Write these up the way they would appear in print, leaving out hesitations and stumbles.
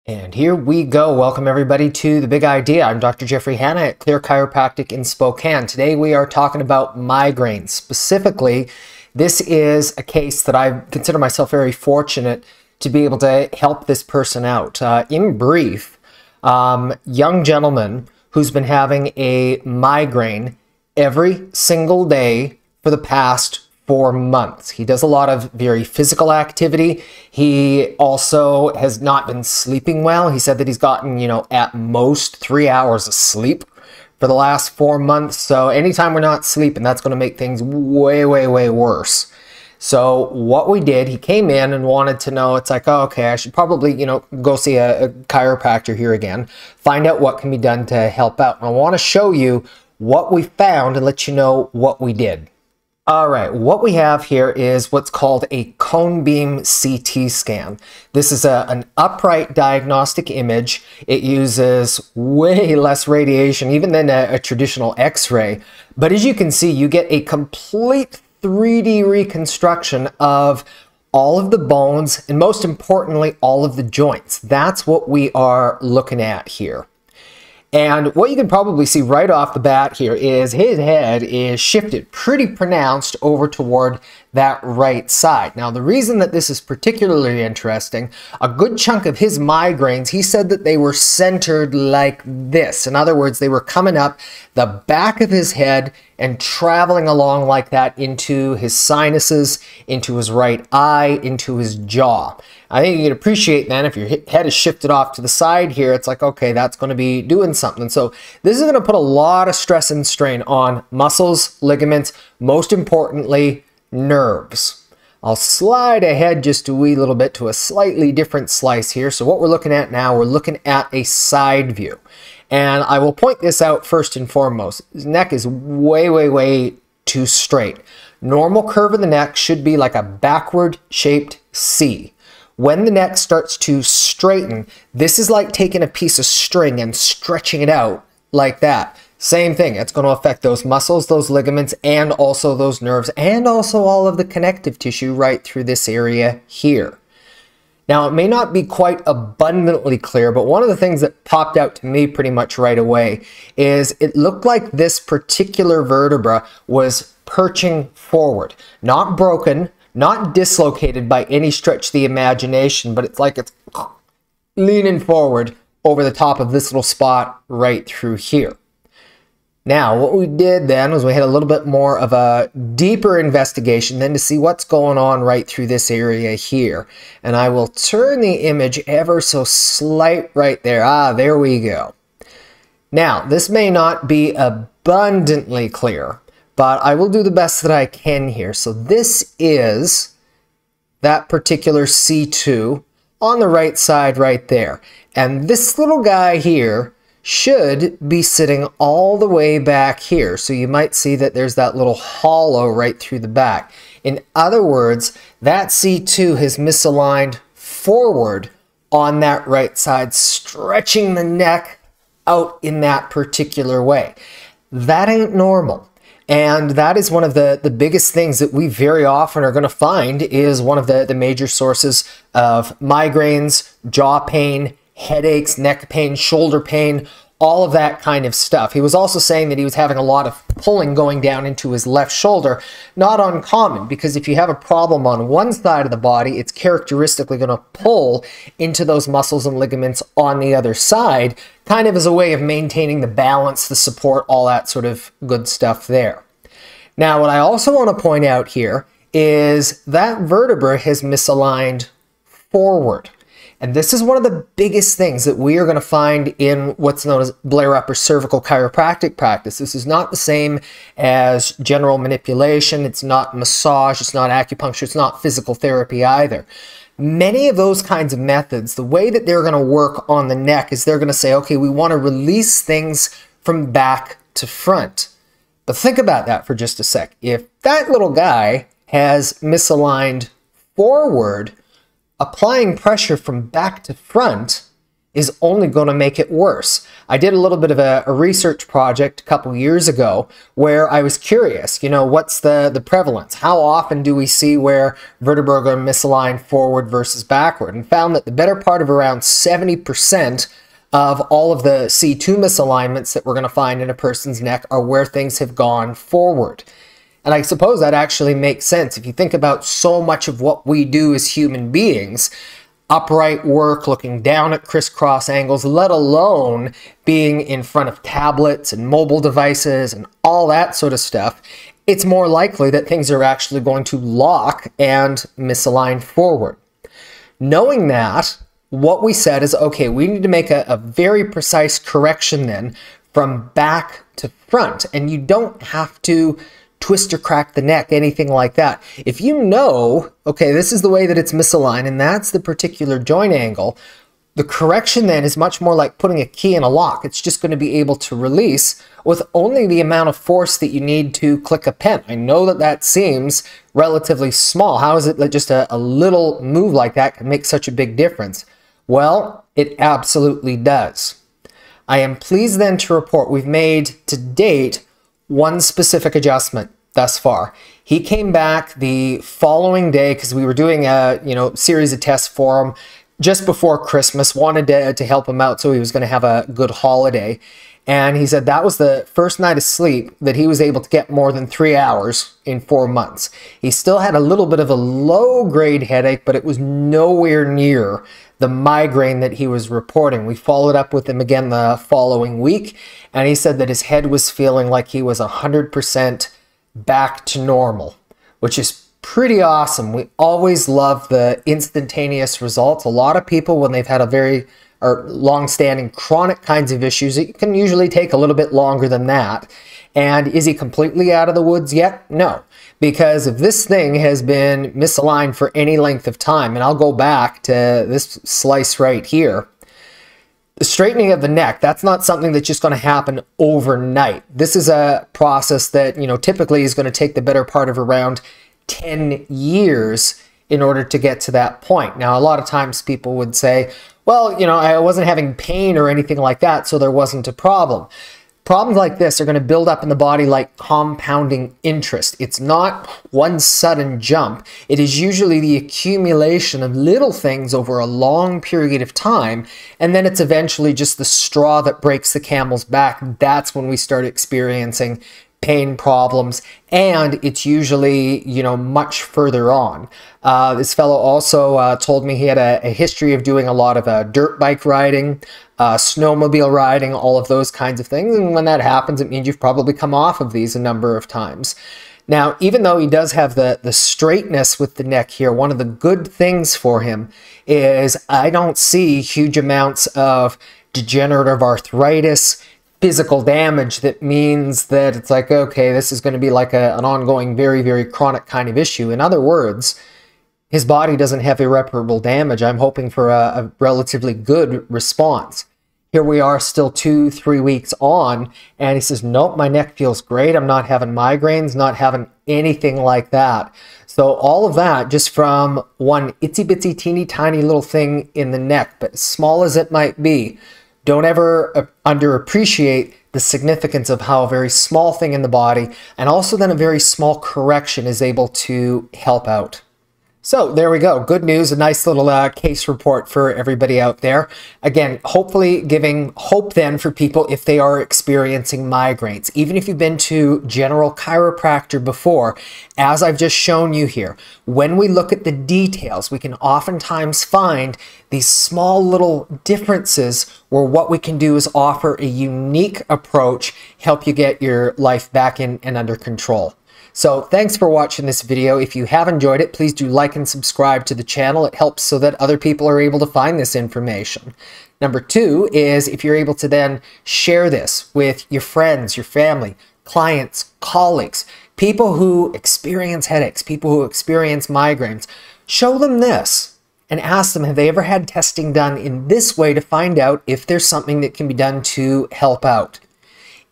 And here we go. Welcome everybody to The Big Idea. I'm Dr. Jeffrey Hanna at Clear Chiropractic in Spokane. Today we are talking about migraines. Specifically, this is a case that I consider myself very fortunate to be able to help this person out. In brief, young gentleman who's been having a migraine every single day for the past 4 months. He does a lot of very physical activity. He also has not been sleeping well. He said that he's gotten, at most 3 hours of sleep for the last 4 months. So anytime we're not sleeping, that's going to make things way, way, way worse. So what we did, he came in and wanted to know, it's like, oh, okay, I should probably, go see a chiropractor here again, find out what can be done to help out. And I want to show you what we found and let you know what we did. All right, what we have here is what's called a cone beam CT scan. This is an upright diagnostic image. It uses way less radiation even than a traditional X-ray. But as you can see, you get a complete 3D reconstruction of all of the bones and most importantly, all of the joints. That's what we are looking at here. And what you can probably see right off the bat here is his head is shifted pretty pronounced over toward that right side. Now, the reason that this is particularly interesting, a good chunk of his migraines, he said that they were centered like this. In other words, they were coming up the back of his head and traveling along like that into his sinuses, into his right eye, into his jaw. I think you can appreciate then if your head is shifted off to the side here, it's like, okay, that's going to be doing something. So this is going to put a lot of stress and strain on muscles, ligaments, most importantly, nerves. I'll slide ahead just a wee little bit to a slightly different slice here. So what we're looking at now, we're looking at a side view. And I will point this out first and foremost. His neck is way, way, way too straight. Normal curve of the neck should be like a backward shaped C. When the neck starts to straighten, this is like taking a piece of string and stretching it out like that. Same thing, it's going to affect those muscles, those ligaments, and also those nerves, and also all of the connective tissue right through this area here. Now, it may not be quite abundantly clear, but one of the things that popped out to me pretty much right away is it looked like this particular vertebra was perching forward. Not broken, not dislocated by any stretch of the imagination, but it's like it's leaning forward over the top of this little spot right through here. Now, what we did then was we had a little bit more of a deeper investigation then to see what's going on right through this area here. And I will turn the image ever so slight right there. Ah, there we go. Now, this may not be abundantly clear, but I will do the best that I can here. So this is that particular C2 on the right side right there. And this little guy here should be sitting all the way back here. So you might see that there's that little hollow right through the back. In other words, that C2 has misaligned forward on that right side, stretching the neck out in that particular way. That ain't normal. And that is one of the biggest things that we very often are going to find is one of the major sources of migraines, jaw pain, headaches, neck pain, shoulder pain, all of that kind of stuff. He was also saying that he was having a lot of pulling going down into his left shoulder. Not uncommon, because if you have a problem on one side of the body, it's characteristically going to pull into those muscles and ligaments on the other side, kind of as a way of maintaining the balance, the support, all that sort of good stuff there. Now, what I also want to point out here is that vertebra has misaligned forward. And this is one of the biggest things that we are going to find in what's known as Blair upper cervical chiropractic practice. This is not the same as general manipulation. It's not massage. It's not acupuncture. It's not physical therapy either. Many of those kinds of methods, the way that they're going to work on the neck is they're going to say, okay, we want to release things from back to front. But think about that for just a sec. If that little guy has misaligned forward, applying pressure from back to front is only going to make it worse. I did a little bit of a research project a couple years ago where I was curious, what's the prevalence? How often do we see where vertebrae are misaligned forward versus backward? And found that the better part of around 70% of all of the C2 misalignments that we're going to find in a person's neck are where things have gone forward. And I suppose that actually makes sense. If you think about so much of what we do as human beings, upright work, looking down at crisscross angles, let alone being in front of tablets and mobile devices and all that sort of stuff, it's more likely that things are actually going to lock and misalign forward. Knowing that, what we said is, okay, we need to make a very precise correction then from back to front. And you don't have to twist or crack the neck, anything like that. If you know, okay, this is the way that it's misaligned and that's the particular joint angle, the correction then is much more like putting a key in a lock. It's just going to be able to release with only the amount of force that you need to click a pen. I know that that seems relatively small. How is it that just a little move like that can make such a big difference? Well, it absolutely does. I am pleased then to report we've made to date one specific adjustment thus far. He came back the following day because we were doing a series of tests for him just before Christmas, wanted to help him out so he was going to have a good holiday. And he said that was the first night of sleep that he was able to get more than 3 hours in 4 months. He still had a little bit of a low-grade headache, but it was nowhere near the migraine that he was reporting. We followed up with him again the following week, and he said that his head was feeling like he was 100% back to normal, which is pretty awesome. We always love the instantaneous results. A lot of people, when they've had a very long-standing chronic kinds of issues, it can usually take a little bit longer than that. And is he completely out of the woods yet? No, because if this thing has been misaligned for any length of time, and I'll go back to this slice right here, the straightening of the neck, that's not something that's just going to happen overnight. This is a process that, typically is going to take the better part of around 10 years in order to get to that point. Now, a lot of times people would say, well, I wasn't having pain or anything like that, so there wasn't a problem. Problems like this are going to build up in the body like compounding interest. It's not one sudden jump. It is usually the accumulation of little things over a long period of time, and then it's eventually just the straw that breaks the camel's back. That's when we start experiencing pain problems, and it's usually, much further on. This fellow also told me he had a history of doing a lot of dirt bike riding, snowmobile riding, all of those kinds of things. And when that happens, it means you've probably come off of these a number of times. Now, even though he does have the straightness with the neck here, one of the good things for him is I don't see huge amounts of degenerative arthritis, physical damage that means that it's like, okay, this is going to be like an ongoing, very, very chronic kind of issue. In other words, his body doesn't have irreparable damage. I'm hoping for a relatively good response. Here we are still 2-3 weeks on, and he says, nope, my neck feels great. I'm not having migraines, not having anything like that. So all of that just from one itsy bitsy teeny tiny little thing in the neck, but as small as it might be, don't ever underappreciate the significance of how a very small thing in the body and also then a very small correction is able to help out. So there we go. Good news, a nice little case report for everybody out there. Again, hopefully giving hope then for people if they are experiencing migraines. Even if you've been to general chiropractor before, as I've just shown you here, when we look at the details, we can oftentimes find these small little differences where what we can do is offer a unique approach, help you get your life back in and under control. So thanks for watching this video. If you have enjoyed it, please do like and subscribe to the channel. It helps so that other people are able to find this information. Number 2 is if you're able to then share this with your friends, your family, clients, colleagues, people who experience headaches, people who experience migraines. Show them this and ask them, have they ever had testing done in this way to find out if there's something that can be done to help out?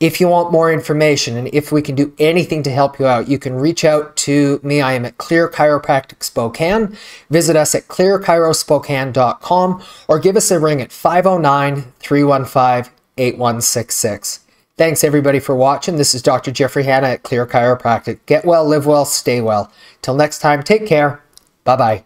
If you want more information and if we can do anything to help you out, you can reach out to me. I am at Chiropractic Spokane. Visit us at clearchirospokane.com or give us a ring at 509-315-8166. Thanks everybody for watching. This is Dr. Jeffrey Hanna at Clear Chiropractic. Get well, live well, stay well. Till next time, take care. Bye-bye.